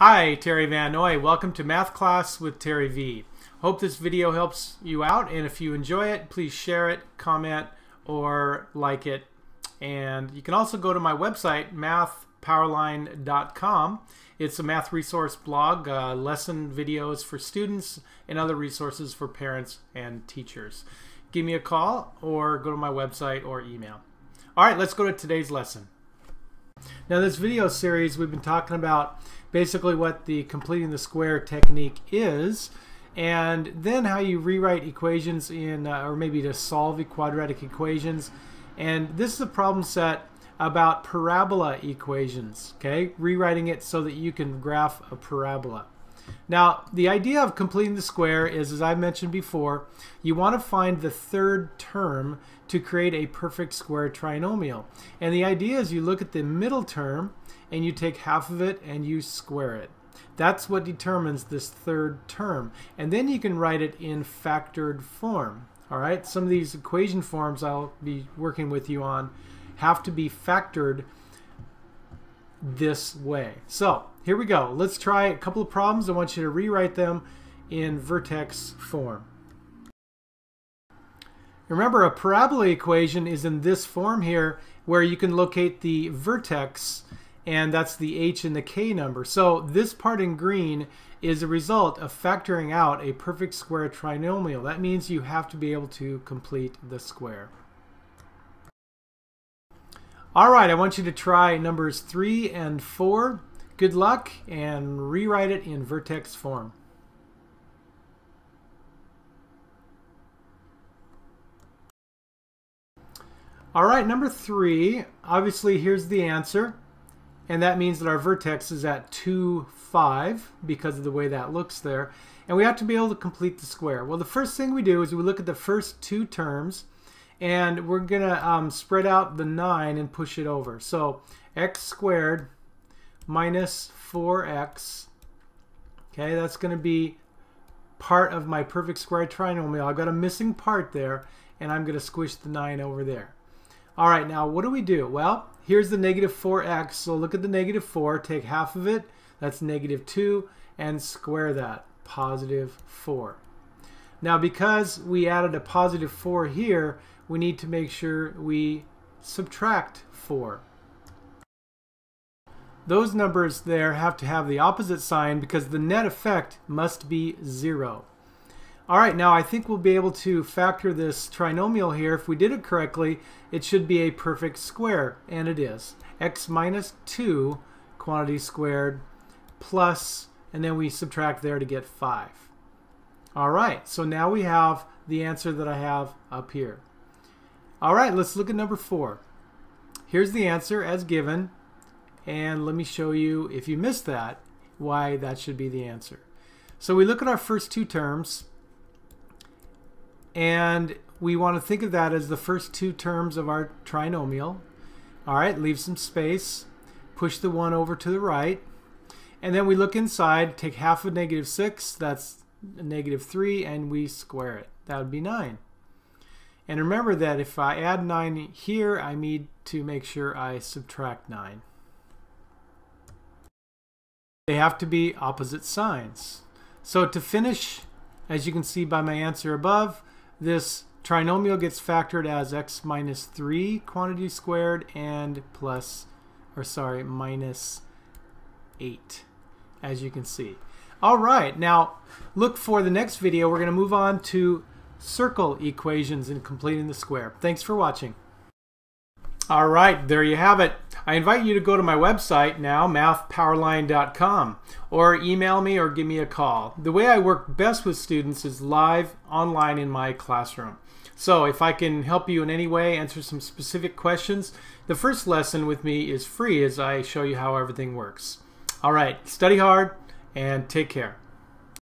Hi, Terry VanNoy. Welcome to Math Class with Terry V. Hope this video helps you out, and if you enjoy it, please share it, comment, or like it. And you can also go to my website, MathPowerLine.com. It's a math resource blog, lesson videos for students, and other resources for parents and teachers. Give me a call or go to my website or email. All right, let's go to today's lesson. Now, this video series, we've been talking about basically what the completing the square technique is, and then how you rewrite equations in, or maybe to solve quadratic equations. And this is a problem set about parabola equations, okay? Rewriting it so that you can graph a parabola. Now, the idea of completing the square is, as I mentioned before, you want to find the third term to create a perfect square trinomial. And the idea is you look at the middle term and you take half of it and you square it. That's what determines this third term. And then you can write it in factored form. All right, some of these equation forms I'll be working with you on have to be factored this way. So here we go. Let's try a couple of problems. I want you to rewrite them in vertex form. Remember, a parabola equation is in this form here, where you can locate the vertex, and that's the h and the k number. So this part in green is a result of factoring out a perfect square trinomial. That means you have to be able to complete the square. All right, I want you to try numbers 3 and 4. Good luck, and rewrite it in vertex form. All right, number 3, obviously here's the answer, and that means that our vertex is at 2, 5 because of the way that looks there, and we have to be able to complete the square. Well, the first thing we do is we look at the first two terms, and we're going to spread out the 9 and push it over. So x squared minus 4x, okay, that's going to be part of my perfect square trinomial. I've got a missing part there, and I'm going to squish the 9 over there. All right, now what do we do? Well, here's the negative 4x, so look at the negative 4, take half of it, that's negative 2, and square that, positive 4. Now, because we added a positive 4 here, we need to make sure we subtract 4. Those numbers there have to have the opposite sign because the net effect must be 0. All right, now I think we'll be able to factor this trinomial here. If we did it correctly, it should be a perfect square, and it is. X minus 2 quantity squared plus, and then we subtract there to get 5. All right, so now we have the answer that I have up here. All right, let's look at number 4. Here's the answer as given, and let me show you, if you missed that, why that should be the answer. So we look at our first two terms, and we want to think of that as the first two terms of our trinomial. All right, leave some space, push the 1 over to the right, and then we look inside, take half of negative 6, that's negative 3, and we square it. That would be 9. And remember that if I add 9 here, I need to make sure I subtract 9. They have to be opposite signs. So to finish, as you can see by my answer above, this trinomial gets factored as x minus 3 quantity squared and minus 8, as you can see. All right, now look for the next video. We're going to move on to circle equations and completing the square. Thanks for watching. All right, there you have it. I invite you to go to my website now, MathPowerLine.com, or email me or give me a call. The way I work best with students is live online in my classroom. So if I can help you in any way, answer some specific questions, the first lesson with me is free as I show you how everything works. All right, study hard and take care.